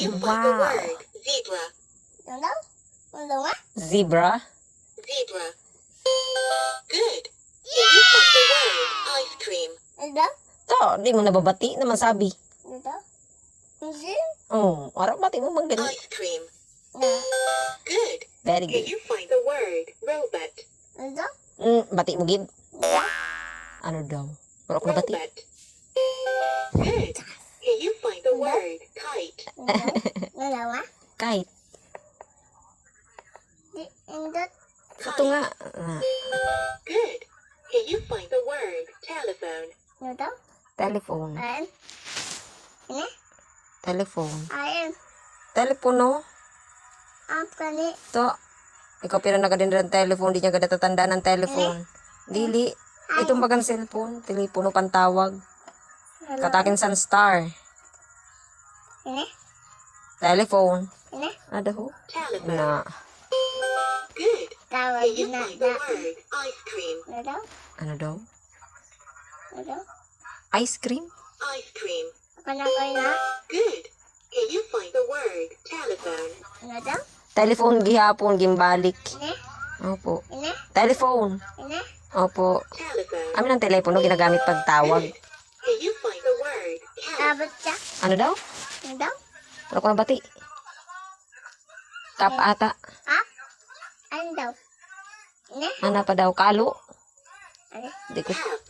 you find the Wow. word zebra? Zebra. Zebra. Good. Can you find the word ice cream? To, di mo nababati naman sabi. Oh, araw bati mo bang ganun? Ice cream. Good. Very Can good. you find the word robot? Bati mo gid. Ano daw? Wala ko nabati. Robot. Good. Can you find the word kite? Kahit. Ito nga. Good. Can you find the word telephone? Telephone. Telephone. Telepono. To. Ikaw pira na ka din rin telephone. Di niya kada tatandaan ng telephone. Dili. Itong bagang cellphone. Telepono pantawag. Katakin san star. Telephone. Ada ho? Telephone. Na. Good. Can you find the word ice cream? Ano daw? Ice cream? Ice cream. Good. Can you find the word telephone? Telephone gihapon gimbalik. Opo. Telephone. Opo. Telephone. Amin ang telepono ginagamit pagtawag. Can you find the word cat? Ano daw? Wala ko nabati. Kap ata. Ano pa daw? Kalo? Di ko. Cap.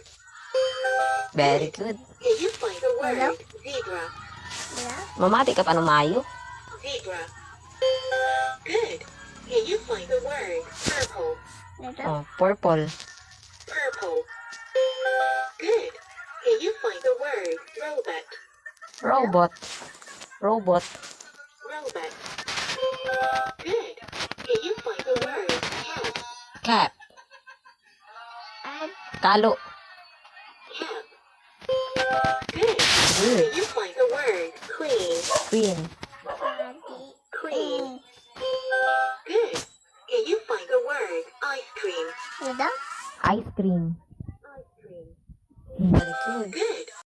Very good. Can you find the word zebra? Mamati ka pa ng mayo. Zebra. Good. Can you find the word purple? Oh, purple. Purple. Good. Can you find the word robot? Robot. Robot. Robot. Good. Can you find the word cat? Cat. Kalo. Cap. Good. Can you find the word queen? Queen. Queen. Good. Can you find the word ice cream? Ice cream. Ice cream. Very good. Good.